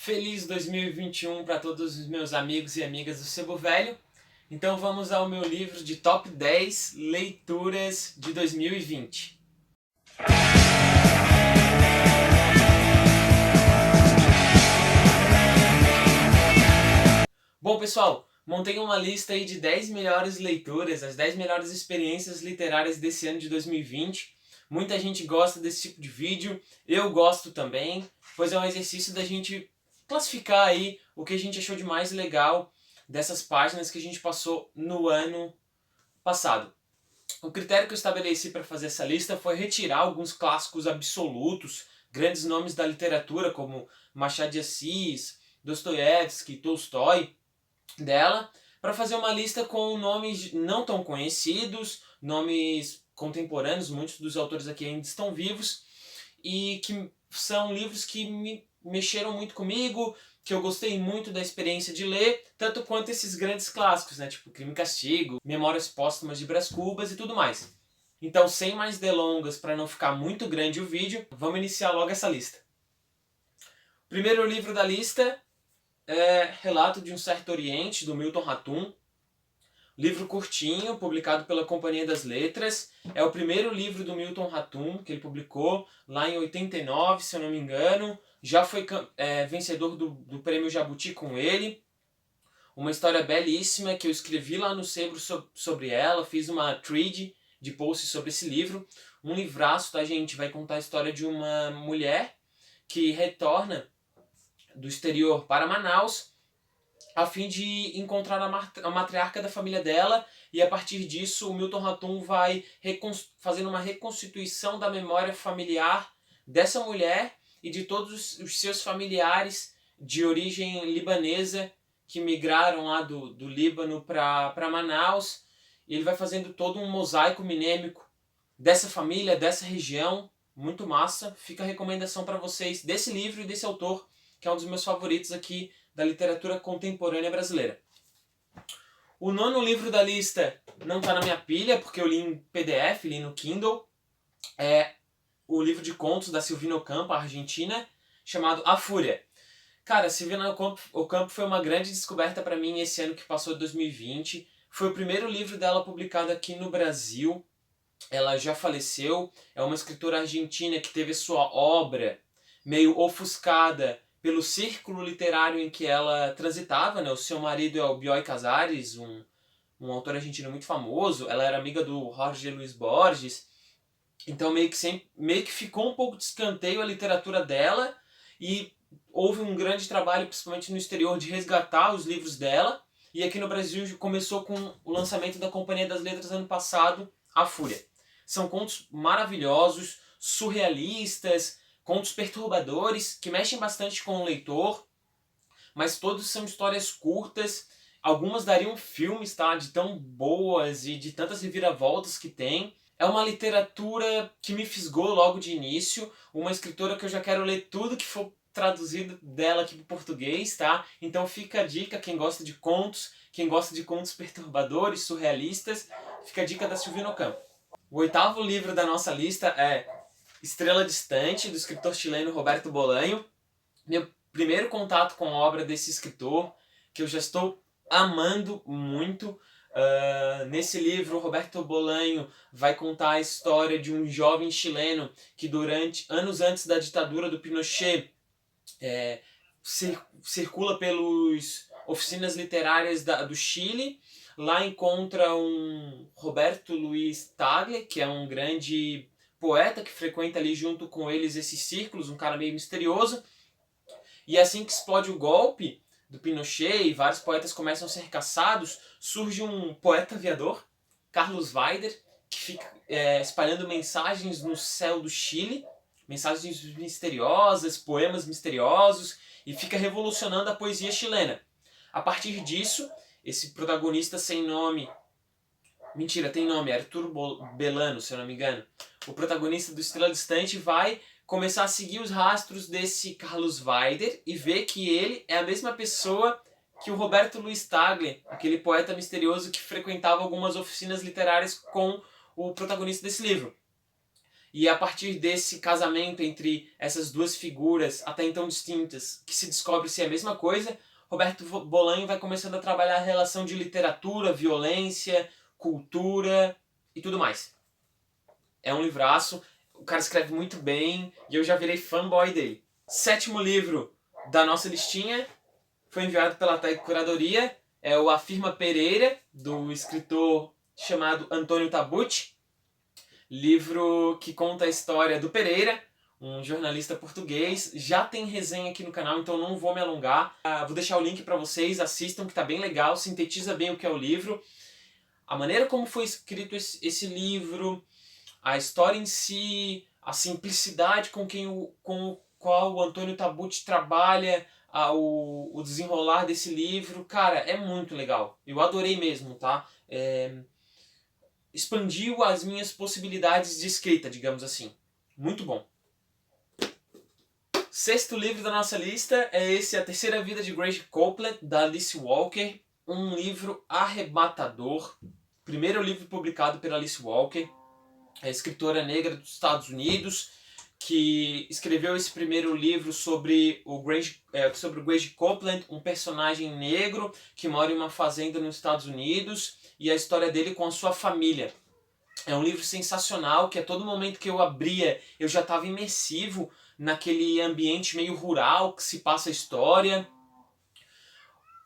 Feliz 2021 para todos os meus amigos e amigas do Sebo Velho. Então vamos ao meu livro de Top 10 Leituras de 2020. Bom, pessoal, montei uma lista aí de 10 melhores leituras, as 10 melhores experiências literárias desse ano de 2020. Muita gente gosta desse tipo de vídeo, eu gosto também, pois é um exercício da gente classificar aí o que a gente achou de mais legal dessas páginas que a gente passou no ano passado. O critério que eu estabeleci para fazer essa lista foi retirar alguns clássicos absolutos, grandes nomes da literatura como Machado de Assis, Dostoiévski, Tolstói, dela, para fazer uma lista com nomes não tão conhecidos, nomes contemporâneos, muitos dos autores aqui ainda estão vivos, e que são livros que me mexeram muito comigo, que eu gostei muito da experiência de ler, tanto quanto esses grandes clássicos, né, tipo Crime e Castigo, Memórias Póstumas de Brás Cubas e tudo mais. Então, sem mais delongas, para não ficar muito grande o vídeo, vamos iniciar logo essa lista. O primeiro livro da lista é Relato de um Certo Oriente, do Milton Ratum. Livro curtinho, publicado pela Companhia das Letras. É o primeiro livro do Milton Ratum, que ele publicou lá em 89, se eu não me engano. Já foi vencedor do Prêmio Jabuti com ele. Uma história belíssima que eu escrevi lá no Sebo sobre ela. Fiz uma thread de posts sobre esse livro. Um livraço, tá, gente? Vai contar a história de uma mulher que retorna do exterior para Manaus a fim de encontrar a matriarca da família dela, e a partir disso o Milton Ratum vai fazendo uma reconstituição da memória familiar dessa mulher e de todos os seus familiares de origem libanesa que migraram lá do Líbano para Manaus. E ele vai fazendo todo um mosaico minêmico dessa família, dessa região. Muito massa. Fica a recomendação para vocês desse livro e desse autor, que é um dos meus favoritos aqui da literatura contemporânea brasileira. O nono livro da lista não está na minha pilha, porque eu li em PDF, li no Kindle. É o livro de contos da Silvina Ocampo, argentina, chamado A Fúria. Cara, Silvina Ocampo foi uma grande descoberta para mim esse ano que passou, de 2020. Foi o primeiro livro dela publicado aqui no Brasil. Ela já faleceu. É uma escritora argentina que teve sua obra meio ofuscada pelo círculo literário em que ela transitava, né? O seu marido é o Bioy Casares, um autor argentino muito famoso. Ela era amiga do Jorge Luis Borges. Então meio que ficou um pouco de escanteio a literatura dela, e houve um grande trabalho, principalmente no exterior, de resgatar os livros dela. E aqui no Brasil começou com o lançamento da Companhia das Letras ano passado, A Fúria. São contos maravilhosos, surrealistas, contos perturbadores, que mexem bastante com o leitor, mas todos são histórias curtas. Algumas dariam filmes, tá? De tão boas e de tantas reviravoltas que tem. É uma literatura que me fisgou logo de início, uma escritora que eu já quero ler tudo que for traduzido dela aqui para o português, tá? Então fica a dica, quem gosta de contos, quem gosta de contos perturbadores, surrealistas, fica a dica da Silvina Ocampo. O oitavo livro da nossa lista é Estrela Distante, do escritor chileno Roberto Bolanho. Meu primeiro contato com a obra desse escritor, que eu já estou amando muito. Nesse livro, Roberto Bolanho vai contar a história de um jovem chileno que, anos antes da ditadura do Pinochet, circula pelas oficinas literárias do Chile. Lá encontra um Roberto Luiz Tagle, que é um grande poeta que frequenta ali junto com eles esses círculos, um cara meio misterioso. E assim que explode o golpe do Pinochet e vários poetas começam a ser caçados, surge um poeta aviador, Carlos Weider, que fica espalhando mensagens no céu do Chile, mensagens misteriosas, poemas misteriosos, e fica revolucionando a poesia chilena. A partir disso, esse protagonista sem nome... Mentira, tem nome, Arthur Belano, se eu não me engano. O protagonista do Estrela Distante vai começar a seguir os rastros desse Carlos Weider e ver que ele é a mesma pessoa que o Roberto Luiz Tagle, aquele poeta misterioso que frequentava algumas oficinas literárias com o protagonista desse livro. e a partir desse casamento entre essas duas figuras até então distintas, que se descobre ser a mesma coisa, Roberto Bolanho vai começando a trabalhar a relação de literatura, violência, cultura e tudo mais. É um livraço, o cara escreve muito bem e eu já virei fanboy dele. 7º livro da nossa listinha foi enviado pela TAG Curadoria, é o Afirma Pereira, do escritor chamado Antônio Tabucchi. Livro que conta a história do Pereira, um jornalista português. Já tem resenha aqui no canal, então não vou me alongar. Vou deixar o link para vocês, assistam, que tá bem legal, sintetiza bem o que é o livro. A maneira como foi escrito esse livro, a história em si, a simplicidade com o qual o Antônio Tabucchi trabalha o desenrolar desse livro, cara, é muito legal. Eu adorei mesmo, tá? Expandiu as minhas possibilidades de escrita, digamos assim. Muito bom. 6º livro da nossa lista é esse, A Terceira Vida de Grace Copeland, da Alice Walker. Um livro arrebatador. Primeiro livro publicado pela Alice Walker, a escritora negra dos Estados Unidos, que escreveu esse primeiro livro sobre o Grace Copeland, um personagem negro que mora em uma fazenda nos Estados Unidos, e a história dele com a sua família. É um livro sensacional, que a todo momento que eu abria, eu já estava imersivo naquele ambiente meio rural que se passa a história.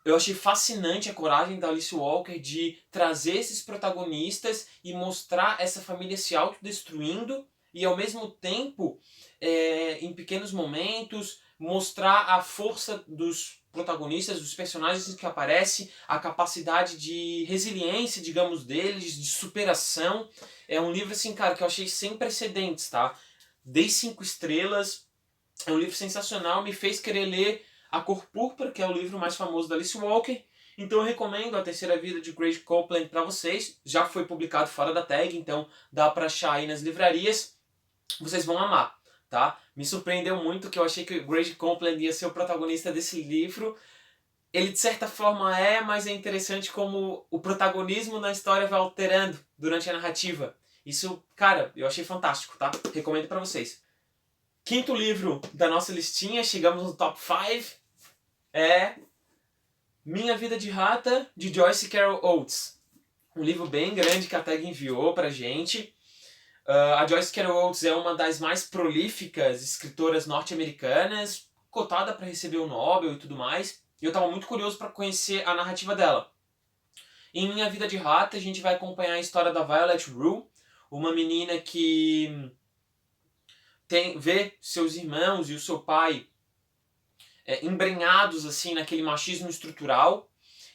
Eu achei fascinante a coragem da Alice Walker de trazer esses protagonistas e mostrar essa família se autodestruindo e, ao mesmo tempo, em pequenos momentos, mostrar a força dos protagonistas, dos personagens que aparecem, a capacidade de resiliência, digamos, deles, de superação. É um livro, assim, cara, que eu achei sem precedentes, tá? Dei 5 estrelas, é um livro sensacional, me fez querer ler A Cor Púrpura, que é o livro mais famoso da Alice Walker. Então eu recomendo A Terceira Vida de Grace Copeland para vocês. Já foi publicado fora da tag, então dá para achar aí nas livrarias. Vocês vão amar, tá? Me surpreendeu muito, que eu achei que Grace Copeland ia ser o protagonista desse livro. Ele de certa forma é, mas é interessante como o protagonismo na história vai alterando durante a narrativa. Isso, cara, eu achei fantástico, tá? Recomendo para vocês. 5º livro da nossa listinha, chegamos no top 5, é Minha Vida de Rata, de Joyce Carol Oates. Um livro bem grande que a TAG enviou pra gente. A Joyce Carol Oates é uma das mais prolíficas escritoras norte-americanas, cotada para receber o Nobel e tudo mais. E eu estava muito curioso para conhecer a narrativa dela. Em Minha Vida de Rata, a gente vai acompanhar a história da Violet Rue, uma menina que vê seus irmãos e o seu pai embrenhados assim naquele machismo estrutural,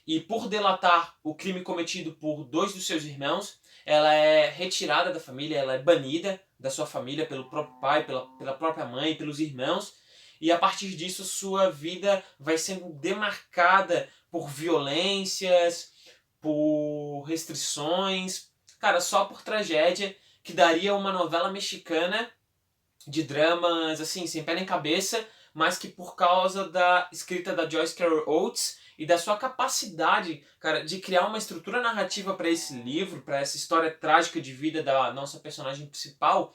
e por delatar o crime cometido por 2 dos seus irmãos, ela é retirada da família, ela é banida da sua família pelo próprio pai, pela própria mãe, pelos irmãos, e a partir disso sua vida vai sendo demarcada por violências, por restrições, cara, só por tragédia, que daria uma novela mexicana de dramas assim, sem pé nem cabeça, mas que por causa da escrita da Joyce Carol Oates e da sua capacidade, cara, de criar uma estrutura narrativa para esse livro, para essa história trágica de vida da nossa personagem principal,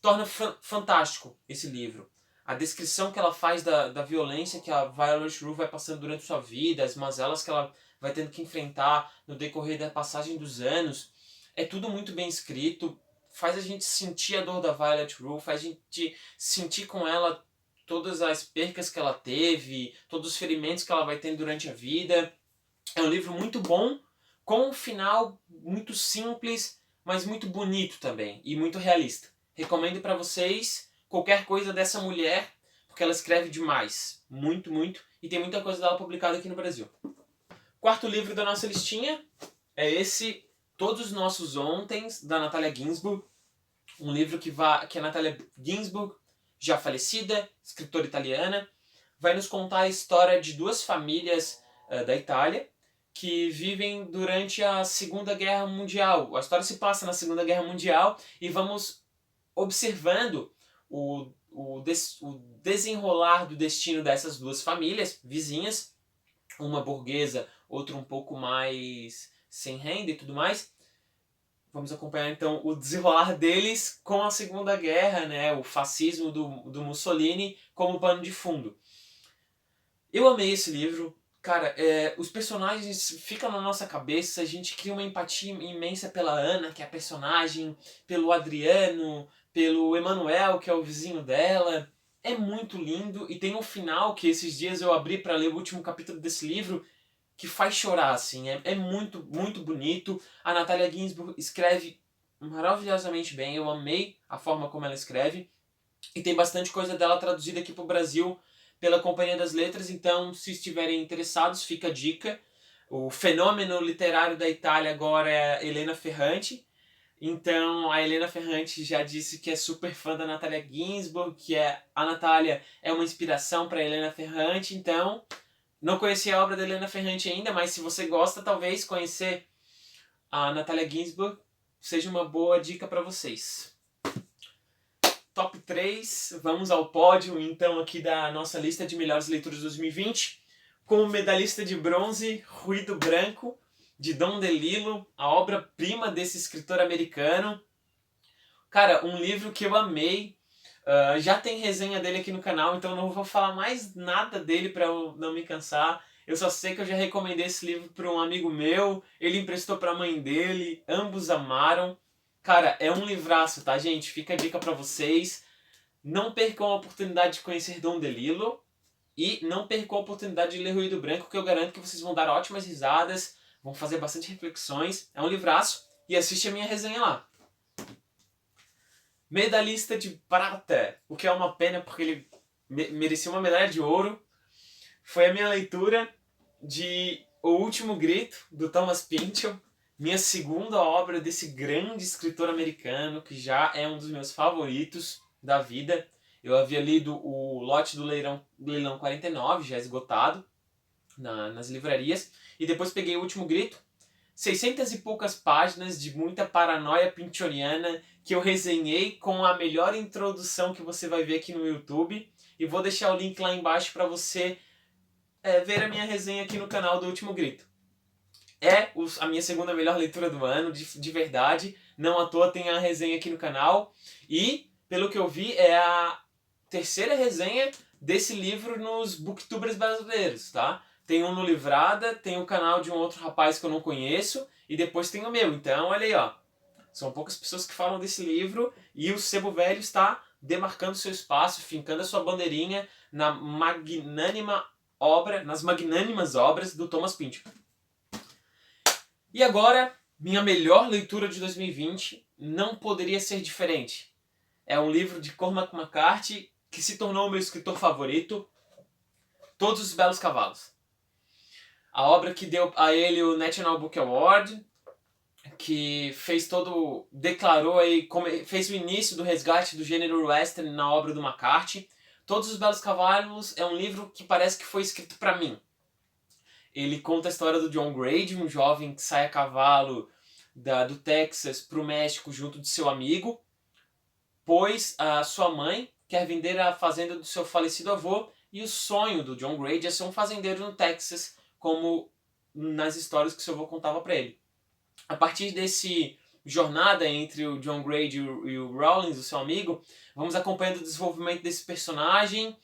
torna fantástico esse livro. A descrição que ela faz da violência que a Violet Rue vai passando durante sua vida, as mazelas que ela vai tendo que enfrentar no decorrer da passagem dos anos, é tudo muito bem escrito, faz a gente sentir a dor da Violet Rue, faz a gente sentir com ela todas as percas que ela teve, todos os ferimentos que ela vai tendo durante a vida. É um livro muito bom, com um final muito simples, mas muito bonito também, e muito realista. Recomendo para vocês qualquer coisa dessa mulher, porque ela escreve demais. Muito, muito. E tem muita coisa dela publicada aqui no Brasil. 4º livro da nossa listinha é esse, Todos os Nossos Ontens, da Natalia Ginzburg. Um livro que a Natalia Ginzburg, já falecida, escritora italiana, vai nos contar a história de 2 famílias da Itália que vivem durante a Segunda Guerra Mundial. A história se passa na Segunda Guerra Mundial e vamos observando o desenrolar do destino dessas 2 famílias vizinhas, uma burguesa, outra um pouco mais sem renda e tudo mais, Vamos acompanhar então o desenrolar deles com a Segunda Guerra, né, o fascismo do Mussolini como pano de fundo. Eu amei esse livro. Cara, os personagens ficam na nossa cabeça, a gente cria uma empatia imensa pela Ana, que é a personagem, pelo Adriano, pelo Emanuel, que é o vizinho dela. É muito lindo e tem um final que esses dias eu abri para ler o último capítulo desse livro que faz chorar, assim. É muito, muito bonito. A Natalia Ginzburg escreve maravilhosamente bem, eu amei a forma como ela escreve. E tem bastante coisa dela traduzida aqui pro Brasil pela Companhia das Letras, então se estiverem interessados, fica a dica. O fenômeno literário da Itália agora é a Elena Ferrante. Então a Elena Ferrante já disse que é super fã da Natalia Ginzburg, que a Natália é uma inspiração para Helena Ferrante. Então, não conheci a obra da Helena Ferrante ainda, mas se você gosta, talvez conhecer a Natalia Ginzburg seja uma boa dica para vocês. Top 3, vamos ao pódio então aqui da nossa lista de melhores leituras de 2020. Com o medalhista de bronze, Ruído Branco, de Don DeLillo, a obra-prima desse escritor americano. Cara, um livro que eu amei. Já tem resenha dele aqui no canal, então não vou falar mais nada dele para eu não me cansar. Eu só sei que eu já recomendei esse livro para um amigo meu, ele emprestou para a mãe dele, ambos amaram. Cara, é um livraço, tá, gente? Fica a dica para vocês. Não percam a oportunidade de conhecer Don DeLillo e não percam a oportunidade de ler Ruído Branco, que eu garanto que vocês vão dar ótimas risadas, vão fazer bastante reflexões. É um livraço e assiste a minha resenha lá. Medalhista de prata, o que é uma pena porque ele merecia uma medalha de ouro. Foi a minha leitura de O Último Grito, do Thomas Pynchon, minha segunda obra desse grande escritor americano, que já é um dos meus favoritos da vida. Eu havia lido o lote do Leilão 49, já esgotado, nas livrarias, e depois peguei O Último Grito, 600 e poucas páginas de muita paranoia pinchoniana que eu resenhei com a melhor introdução que você vai ver aqui no YouTube. E vou deixar o link lá embaixo para você ver a minha resenha aqui no canal do Último Grito. É a minha segunda melhor leitura do ano, de verdade. Não à toa tem a resenha aqui no canal. E, pelo que eu vi, é a terceira resenha desse livro nos booktubers brasileiros, tá? Tem um no Livrada, tem o canal de um outro rapaz que eu não conheço, e depois tem o meu. Então, olha aí, ó. São poucas pessoas que falam desse livro, e o Sebo Velho está demarcando seu espaço, fincando a sua bandeirinha nas magnânimas obras do Thomas Pynchon. E agora, minha melhor leitura de 2020 não poderia ser diferente. É um livro de Cormac McCarthy que se tornou o meu escritor favorito, Todos os Belos Cavalos. A obra que deu a ele o National Book Award, que fez o início do resgate do gênero western na obra do McCarthy. Todos os Belos Cavalos é um livro que parece que foi escrito para mim. Ele conta a história do John Grady, um jovem que sai a cavalo do Texas para o México junto de seu amigo, pois a sua mãe quer vender a fazenda do seu falecido avô, e o sonho do John Grady é ser um fazendeiro no Texas, como nas histórias que seu avô contava para ele. A partir desse jornada entre o John Grady e o Rawlins, o seu amigo, vamos acompanhando o desenvolvimento desse personagem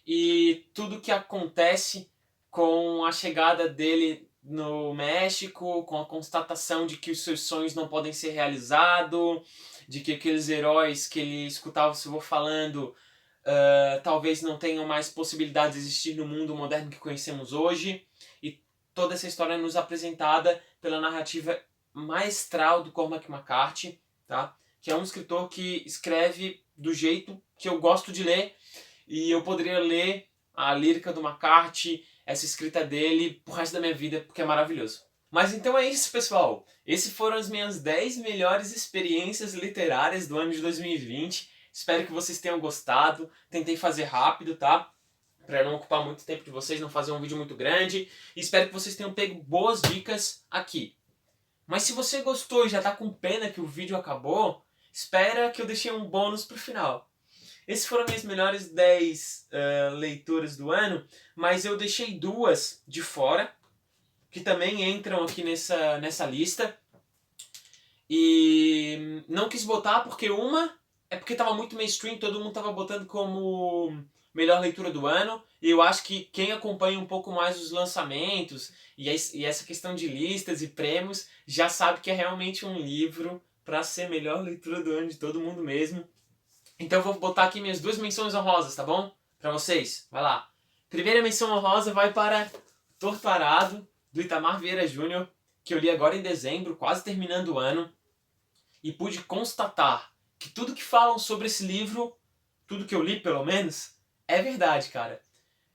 e tudo que acontece com a chegada dele no México, com a constatação de que os seus sonhos não podem ser realizados, de que aqueles heróis que ele escutava o seu avô falando talvez não tenham mais possibilidade de existir no mundo moderno que conhecemos hoje. E toda essa história é nos apresentada pela narrativa maestral do Cormac McCarthy, tá? Que é um escritor que escreve do jeito que eu gosto de ler, e eu poderia ler a lírica do McCarthy, essa escrita dele, pro resto da minha vida, porque é maravilhoso. Mas então é isso, pessoal. Esses foram as minhas 10 melhores experiências literárias do ano de 2020. Espero que vocês tenham gostado. Tentei fazer rápido, tá? Para não ocupar muito tempo de vocês, não fazer um vídeo muito grande. E espero que vocês tenham pego boas dicas aqui. Mas se você gostou e já tá com pena que o vídeo acabou, espera que eu deixei um bônus pro final. Esses foram minhas melhores 10 leituras do ano, mas eu deixei duas de fora, que também entram aqui nessa lista. E não quis botar porque é porque tava muito mainstream, todo mundo tava botando como melhor leitura do ano. E eu acho que quem acompanha um pouco mais os lançamentos e essa questão de listas e prêmios já sabe que é realmente um livro para ser melhor leitura do ano de todo mundo mesmo. Então eu vou botar aqui minhas duas menções honrosas, tá bom? Pra vocês. Vai lá. Primeira menção honrosa vai para Torto Arado, do Itamar Vieira Júnior, que eu li agora em dezembro, quase terminando o ano, e pude constatar que tudo que falam sobre esse livro, tudo que eu li pelo menos, é verdade, cara.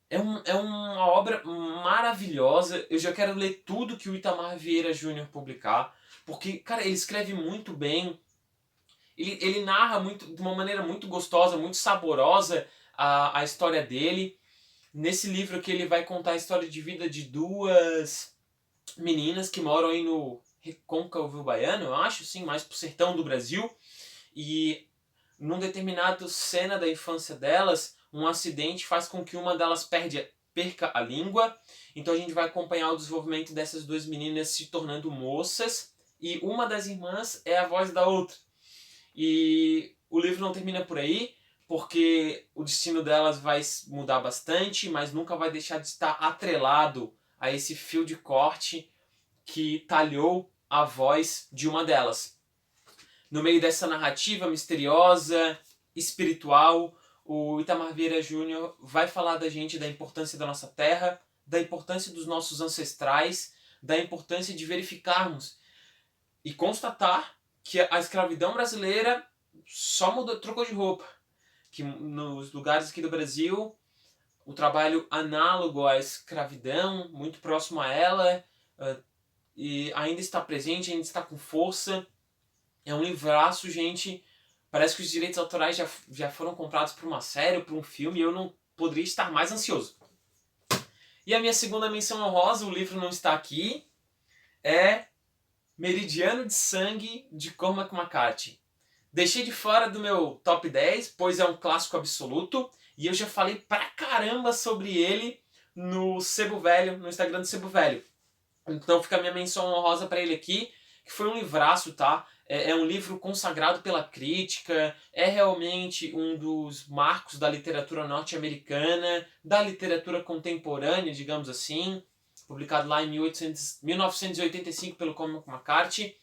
É uma obra maravilhosa. Eu já quero ler tudo que o Itamar Vieira Júnior publicar, porque, cara, ele escreve muito bem. Ele narra muito, de uma maneira muito gostosa, muito saborosa a história dele. Nesse livro aqui ele vai contar a história de vida de duas meninas que moram aí no Recôncavo Baiano, eu acho, sim, mais pro sertão do Brasil. E num determinado cena da infância delas, um acidente faz com que uma delas perca a língua. Então a gente vai acompanhar o desenvolvimento dessas duas meninas se tornando moças. E uma das irmãs é a voz da outra. E o livro não termina por aí, porque o destino delas vai mudar bastante, mas nunca vai deixar de estar atrelado a esse fio de corte que talhou a voz de uma delas. No meio dessa narrativa misteriosa, espiritual, o Itamar Vieira Júnior vai falar da gente, da importância da nossa terra, da importância dos nossos ancestrais, da importância de verificarmos e constatar que a escravidão brasileira só mudou, trocou de roupa. Que nos lugares aqui do Brasil, o trabalho análogo à escravidão, muito próximo a ela, e ainda está presente, ainda está com força. É um livraço, gente. Parece que os direitos autorais já foram comprados por uma série ou por um filme e eu não poderia estar mais ansioso. E a minha segunda menção honrosa, o livro não está aqui, é Meridiano de Sangue, de Cormac McCarthy. Deixei de fora do meu top 10, pois é um clássico absoluto, e eu já falei pra caramba sobre ele no Sebo Velho, no Instagram do Sebo Velho. Então fica a minha menção honrosa para ele aqui, que foi um livraço, tá? É um livro consagrado pela crítica, é realmente um dos marcos da literatura norte-americana, da literatura contemporânea, digamos assim, publicado lá em 1985 pelo Cormac McCarthy.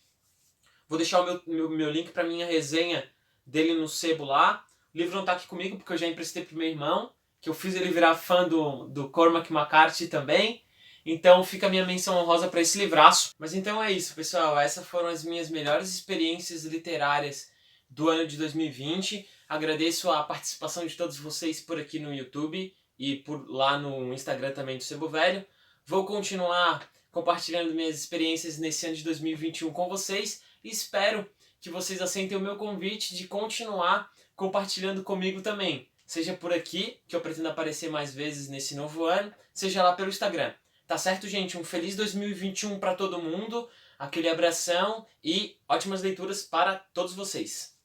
Vou deixar o meu link para minha resenha dele no sebo lá. O livro não está aqui comigo porque eu já emprestei pro meu irmão, que eu fiz ele virar fã do Cormac McCarthy também. Então fica a minha menção honrosa para esse livraço. Mas então é isso, pessoal. Essas foram as minhas melhores experiências literárias do ano de 2020. Agradeço a participação de todos vocês por aqui no YouTube e por lá no Instagram também do Sebo Velho. Vou continuar compartilhando minhas experiências nesse ano de 2021 com vocês e espero que vocês aceitem o meu convite de continuar compartilhando comigo também. Seja por aqui, que eu pretendo aparecer mais vezes nesse novo ano, seja lá pelo Instagram. Tá certo, gente? Um feliz 2021 para todo mundo, aquele abração e ótimas leituras para todos vocês.